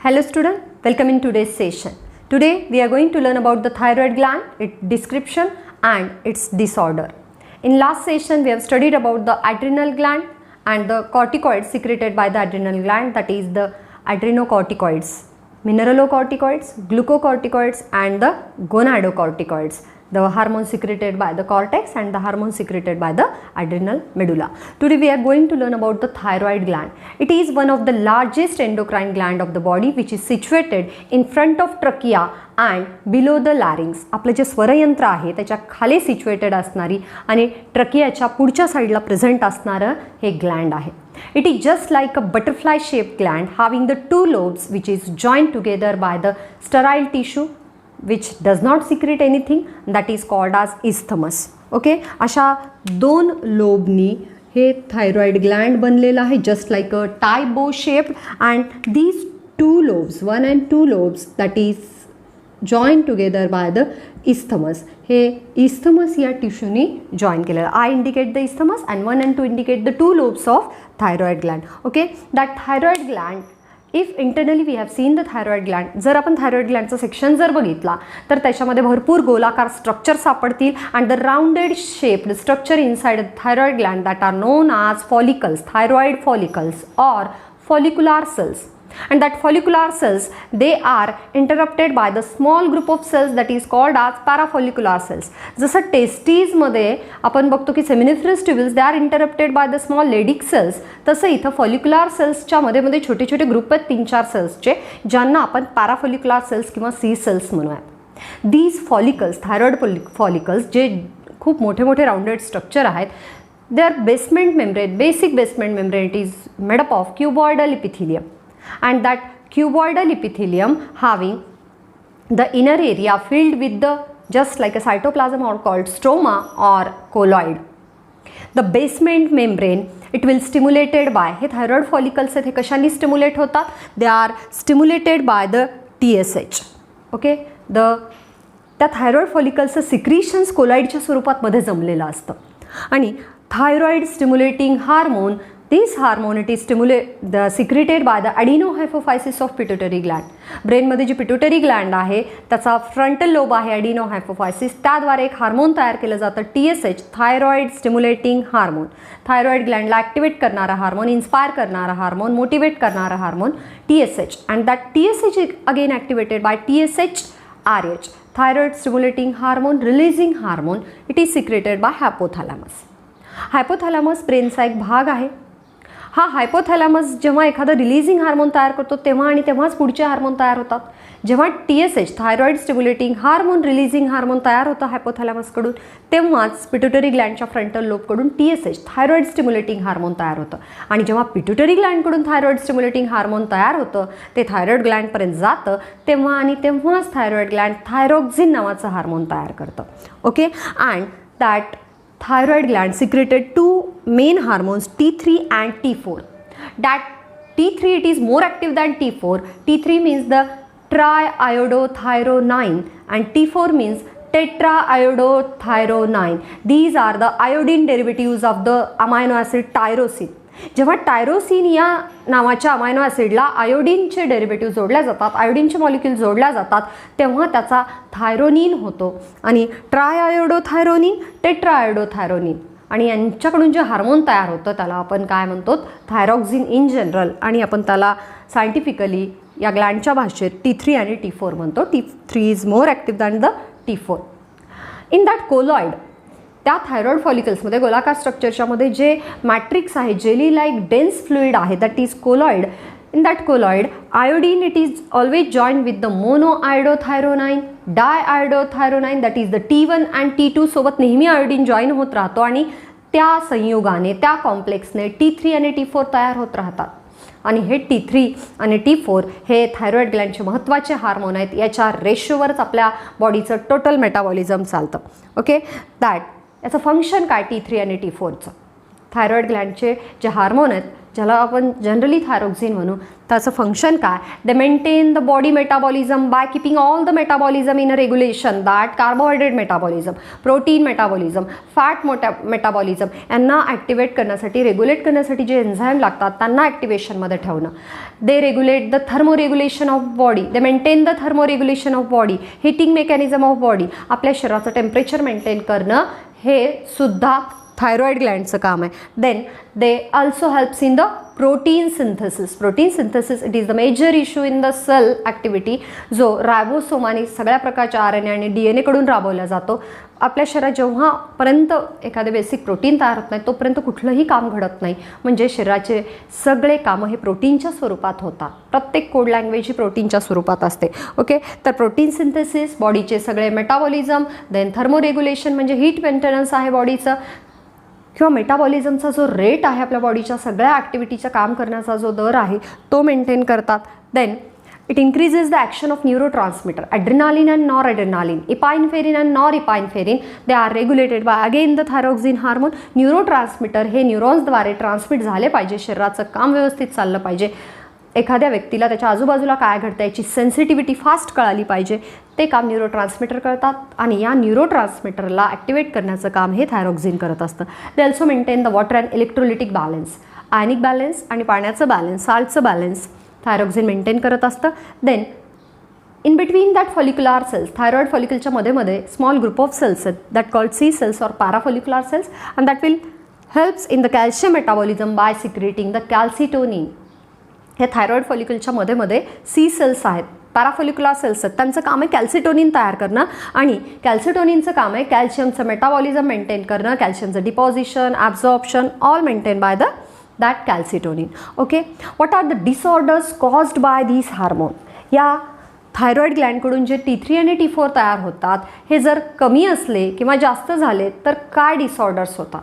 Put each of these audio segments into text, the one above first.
Hello student, welcome in today's session. Today we are going to learn about the thyroid gland, its description and its disorder. In last session we have studied about the adrenal gland and the corticoids secreted by the adrenal gland, that is the adrenocorticoids, mineralocorticoids, glucocorticoids and the gonadocorticoids. The hormone secreted by the cortex and the hormone secreted by the adrenal medulla. Today we are going to learn about the thyroid gland. It is one of the largest endocrine gland of the body which is situated in front of trachea and below the larynx. आपले जे स्वरयंत्र आहे त्याच्या खाली situated असणारी आणि ट्रकियाच्या पुढच्या साईडला present असणारं हे ग्लँड आहे. It is just like a butterfly shaped gland having the two lobes which is joined together by the sterile tissue which does not secrete anything, that is called as isthmus. Okay, अशा दोन लोबनी हे thyroid Gland बनलेलं आहे, just like a tie बो shaped, and these two lobes, one and two lobes, that is join together by the isthmus. हे isthmus या टिश्यूनी join केलेलं. I indicate the isthmus and 1 and 2 indicate the two lobes of thyroid gland. Okay, that thyroid gland, if internally we have seen the thyroid gland, जर आपण thyroid ग्लँडचा section जर बघितला तर त्याच्यामध्ये भरपूर गोलाकार स्ट्रक्चर सापडतील and the rounded shaped structure inside thyroid gland that are known as follicles, thyroid follicles or follicular cells. And that follicular cells, they are interrupted by the small group of cells that is called as parafollicular cells. जसं testes मध्ये आपण बघतो की seminiferous tubules they are interrupted by the small Leydig cells, तसं इथं follicular सेल्सच्या मध्ये छोटे छोटे ग्रुप आहेत 3-4 सेल्सचे, ज्यांना आपण पॅराफॉलिक्युलर सेल्स किंवा सी सेल्स म्हणूयात. दीज फॉलिकल्स, थायरॉइड फॉलिकल्स जे खूप मोठे मोठे राउंडेड स्ट्रक्चर आहेत, their basement membrane, basic basement membrane, it is made up of cuboidal epithelium, and that cuboidal epithelium having the inner area filled with the just like a cytoplasm or called stroma or colloid. The basement membrane, it will stimulated by, हे thyroid follicles हे कशाने stimulate होतात? They are stimulated by the TSH. Okay, त्या thyroid follicles secretions colloidच्या स्वरूपात मध्ये जमलेलं असतं. आणि thyroid stimulating hormone, this hormone it is secreted by the adenohypophysis of pituitary gland. Brain मध्ये जी पिट्युटरी ग्लँड आहे त्याचा फ्रंटल लोब आहे adenohypophysis, त्याद्वारे एक हार्मोन तयार केलं जातं TSH, thyroid stimulating hormone. Thyroid ग्लँडला ॲक्टिवेट करणारा हार्मोन, इन्स्पायर करणारा हार्मोन, मोटिवेट करणारा hormone TSH, and that TSH is again activated by TSH-RH, thyroid stimulating hormone releasing hormone. It is secreted by hypothalamus. Hypothalamus ब्रेनचा एक भाग आहे. हा hypothalamus जेव्हा एखादं रिलीजिंग हार्मोन तयार करतो तेव्हा आणि तेव्हाच पुढचे हार्मोन तयार होतात. जेव्हा TSH, thyroid stimulating hormone releasing hormone तयार होतं हायपोथॅलॅमसकडून, तेव्हाच पिट्युटरी ग्लँडच्या फ्रंटल लोबकडून TSH, थायरॉइड स्टिम्युलेटिंग हार्मोन तयार होतं. आणि जेव्हा पिट्युटरी ग्लँडकडून थायरॉइड स्टिम्युलेटिंग हार्मोन तयार होतं ते थायरॉइड ग्लँडपर्यंत जातं, तेव्हा आणि तेव्हाच थायरॉइड ग्लँड थायरॉक्झिन नावाचं हार्मोन तयार करतं. Okay, and that thyroid gland secreted two main hormones, T3 and T4. That T3 it is more active than T4. T3 means the triiodothyronine and T4 means tetraiodothyronine. These are the iodine derivatives of the amino acid tyrosine. जेव्हा tyrosine या नावाच्या amino ॲसिडला आयोडीनचे derivative जोडल्या जातात, आयोडीनचे molecule जोडल्या जातात, तेव्हा त्याचा thyronine होतो. आणि ट्रायआयोडोथायरोनिन, टेट्राआयोडोथायरोनिन, आणि यांच्याकडून जे हार्मोन तयार होतं त्याला आपण काय म्हणतो? थायरॉक्झिन इन जनरल, आणि आपण त्याला सायंटिफिकली या ग्लँडच्या भाषेत T3 आणि T4 म्हणतो. T3 is more active than the T4. In that colloid, त्या थायरॉइड फॉलिकल्समध्ये गोलाकार स्ट्रक्चरच्या मध्ये जे मॅट्रिक्स आहे, जेली लाईक डेन्स फ्लुइड आहे, that is colloid. In that colloid iodine it is always join with the monoiodothyronine, diiodothyronine, that is the T1 and T2 सोबत नेहमी आयोडीन जॉईन होत राहतो आणि त्या संयोगाने, त्या कॉम्प्लेक्सने T3 आणि T4 तयार होत राहतात. आणि हे T3 आणि T4 हे थायरॉइड ग्लँडचे महत्त्वाचे हार्मोन आहेत. याच्या रेशोवरच आपल्या बॉडीचं टोटल मेटाबॉलिझम चालतं. ओके, दॅट याचं फंक्शन काय T3 आणि T4चं? थायरॉइड ग्लँडचे जे हार्मोन आहेत, ज्याला आपण जनरली थायरॉक्सिन म्हणू, त्याचं फंक्शन काय, they maintain the body metabolism by keeping all the metabolism in a regulation, that carbohydrate metabolism, protein metabolism, fat metabolism यांना ॲक्टिवेट करण्यासाठी, रेग्युलेट करण्यासाठी जे एन्झाईम लागतात त्यांना ॲक्टिवेशनमध्ये ठेवणं. They regulate the thermoregulation of body, they maintain the thermoregulation of body, heating mechanism of body, आपल्या शरीराचं टेम्परेचर मेंटेन करणं हे सुद्धा थायरॉइड ग्लँडचं काम आहे. Then they also helps in the protein synthesis. Protein synthesis it is the major issue in the cell activity, जो रायबोसोमाने सगळ्या प्रकारच्या RNA आणि DNA कडून राबवला जातो. आपल्या शरीरात जेव्हापर्यंत एखादे बेसिक प्रोटीन तयार होत नाही तोपर्यंत कुठलंही काम घडत नाही. म्हणजे शरीराचे सगळे कामं हे प्रोटीनच्या स्वरूपात होतात. प्रत्येक कोड लँग्वेज ही प्रोटीनच्या स्वरूपात असते. ओके, तर प्रोटीन सिंथेसिस, बॉडीचे सगळे मेटाबॉलिझम, देन थर्मोरेग्युलेशन म्हणजे हीट मेंटेनन्स आहे बॉडीचं, किंवा मेटाबॉलिझमचा जो रेट आहे आपल्या बॉडीच्या सगळ्या ॲक्टिव्हिटीचं काम करण्याचा जो दर आहे तो मेंटेन करतात. Then it increases the action of neurotransmitter, adrenaline and nor adrenaline, epinephrine and nor epinephrine, they are regulated by again the thyroxine hormone. Neurotransmitter हे न्यूरॉन्सद्वारे ट्रान्समिट झाले पाहिजे, शरीराचं काम व्यवस्थित चाललं पाहिजे, एखाद्या व्यक्तीला त्याच्या आजूबाजूला काय घडतं याची सेन्सिटिव्हिटी फास्ट कळाली पाहिजे, ते काम न्यूरोट्रान्समिटर करतात आणि या न्यूरोट्रान्समिटरला ॲक्टिवेट करण्याचं काम हे थायरॉक्सिन करत असतं. They also maintain the water and electrolytic balance, ionic balance आणि पाण्याचं बॅलन्स, साल्टचं बॅलन्स थायरॉक्सिन मेंटेन करत असतं. Then in between that follicular cells, thyroid फॉलिक्युलच्या मध्ये स्मॉल ग्रुप ऑफ सेल्स आहेत that called C cells or parafollicular cells and that will helps in the calcium metabolism by secreting the calcitonin. हे thyroid फॉलिक्युलच्या मध्ये C cells आहेत, पॅराफॉलिक्युलर cells आहेत, त्यांचं काम आहे कॅल्सिटोनिन तयार करणं आणि कॅल्सिटोनिनचं काम आहे कॅल्शियमचं मेटाबॉलिझम मेंटेन करणं, कॅल्शियमचं deposition, absorption all maintain by that calcitonin. Okay, what are the disorders caused by these hormone? या थायरॉइड ग्लँडकडून जे T3 आणि T4 तयार होतात हे जर कमी असले किंवा जास्त झाले तर काय डिसऑर्डर्स होतात?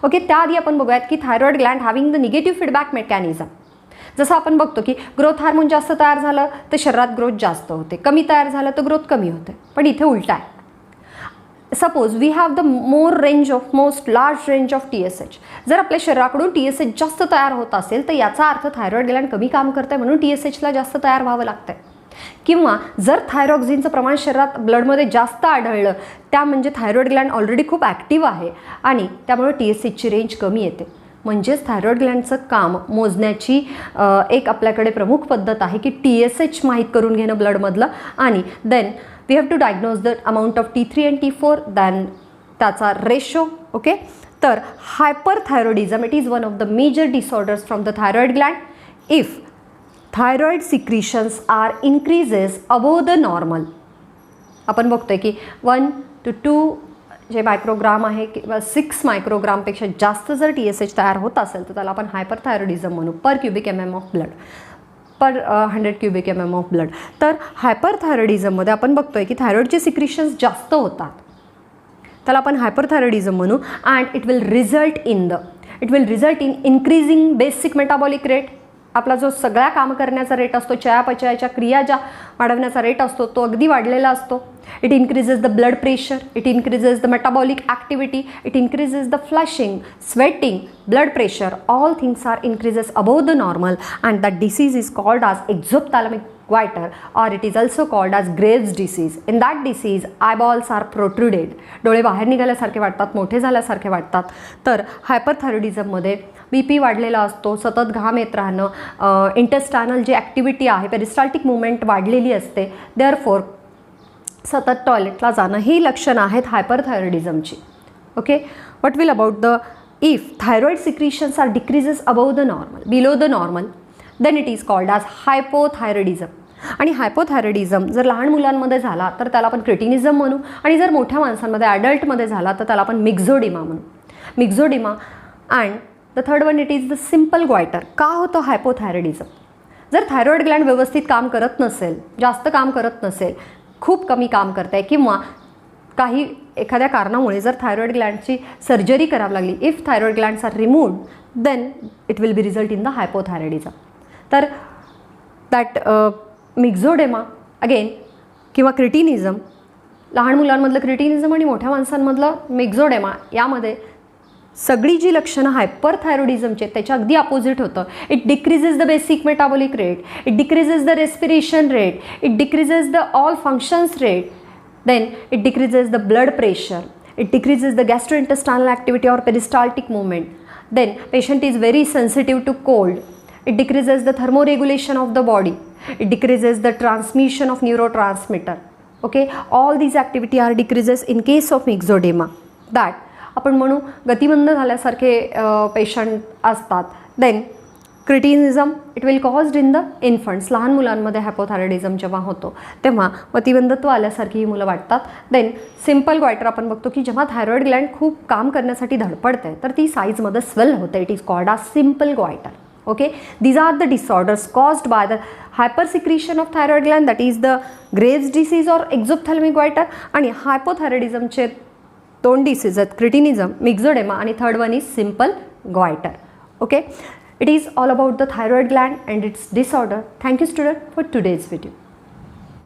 ओके, त्याआधी आपण बघूयात की thyroid Gland having the negative feedback mechanism. जसं आपण बघतो की ग्रोथ हार्मोन जास्त तयार झालं तर शरीरात ग्रोथ जास्त होते, कमी तयार झालं तर ग्रोथ कमी होते, पण इथे उलट आहे. Suppose we have the most large range of TSH. जर आपल्या शरीराकडून TSH जास्त तयार होत असेल तर याचा अर्थ थायरॉइड ग्लँड कमी काम करते म्हणून TSHला जास्त तयार व्हावं लागतंय. किंवा जर थायरॉक्सिनचं प्रमाण शरीरात ब्लडमध्ये जास्त आढळलं त्या म्हणजे थायरॉइड ग्लँड ऑलरेडी खूप ॲक्टिव्ह आहे आणि त्यामुळे TSHची रेंज कमी येते. म्हणजेच थायरॉइड ग्लँडचं काम मोजण्याची एक आपल्याकडे प्रमुख पद्धत आहे की TSH माहीत करून घेणं ब्लडमधलं आणि then we have to diagnose the amount of T3 and T4, then त्याचा रेशो. ओके, तर hyperthyroidism it is one of the major disorders from the thyroid gland. If thyroid secretions are increases above the normal, आपण बघतोय की 1 to 2 जे मायक्रोग्राम आहे किंवा 6 मायक्रोग्रामपेक्षा जास्त जर TSH तयार होत असेल तर त्याला आपण हायपरथायरॉइडिझम म्हणू, पर cubic MM of blood, per 100 cubic mm of blood. तर हायपरथायरॉइडिझममध्ये आपण बघतोय की थायरॉइडचे सिक्रिशन्स जास्त होतात, त्याला आपण हायपरथायरॉइडिझम म्हणू. And it will result in increasing basic metabolic rate. आपला जो सगळ्या काम करण्याचा रेट असतो, चयापचयाच्या क्रिया ज्या वाढवण्याचा रेट असतो तो अगदी वाढलेला असतो. It increases the blood pressure, it increases the metabolic activity, it increases the flushing, sweating, blood pressure, all things are increases above the normal and that disease is called as exophthalmic goiter or it is also called as Graves disease. In that disease eyeballs are protruded, डोळे बाहेर निघाल्यासारखे वाटतात, मोठे झाल्यासारखे वाटतात. तर हायपरथायरॉइडिझममध्ये BP वाढलेला असतो, सतत घाम येत राहणं, इंटेस्टायनल जी ॲक्टिव्हिटी आहे पेरिस्टाल्टिक मुवमेंट वाढलेली असते, देअरफॉर सतत टॉयलेटला जाणं ही लक्षणं आहेत हायपरथायरॉइडिझमची. Okay, what will about the if thyroid secretions are decreases below the normal, then it is called as hypothyroidism. आणि हायपोथायरॉइडिझम जर लहान मुलांमध्ये झाला तर त्याला आपण क्रिटिनिझम म्हणू आणि जर मोठ्या माणसांमध्ये ॲडल्टमध्ये झाला तर त्याला आपण मिक्झोडिमा म्हणू. Myxoedema. And the third one it is the simple goitre. का होतं हायपोथायरॉइडिझम? जर थायरॉइड ग्लँड व्यवस्थित काम करत नसेल, जास्त काम करत नसेल, खूप कमी काम करते किंवा काही एखाद्या कारणामुळे जर थायरॉइड ग्लँडची सर्जरी करावी लागली, if thyroid glands are removed then it will be result in the hypothyroidism. तर दॅट मिक्झोडेमा अगेन किंवा क्रिटिनिझम, लहान मुलांमधलं क्रिटिनिझम आणि मोठ्या माणसांमधलं मिक्झोडेमा, यामध्ये सगळी जी लक्षणं हायपरथायरॉइडिझमचे त्याच्या अगदी अपोजिट होतं. It decreases the basic metabolic rate, it decreases the respiration rate, it decreases the all functions rate, then it decreases the blood pressure, it decreases the gastrointestinal activity or peristaltic movement, then patient is very sensitive to cold, it decreases the thermoregulation of the body, it decreases the transmission of neurotransmitter. Okay, all these activity are decreases in case of myxedema. that आपण म्हणू गतिमंद झाल्यासारखे patient असतात. Then cretinism it will caused in the infants. लहान मुलांमध्ये hypothyroidism जेव्हा होतो तेव्हा मतिमंदत्व आल्यासारखी ही मुलं वाटतात. देन सिम्पल ग्वायटर आपण बघतो की जेव्हा थायरॉइड ग्लँड खूप काम करण्यासाठी धडपडते तर ती साईजमध्ये स्वेल होते. It is called a simple goitre. Okay, these are the disorders caused by the hypersecretion of thyroid gland, that is the Graves disease or exophthalmic goiter. आणि हायपोथायरॉइडिझमचे दोन डिसीज आहेत, क्रिटिनिझम, मिक्झोडेमा, आणि third one is simple goiter. Okay, it is all about the thyroid gland and its disorder. Thank you student for today's video.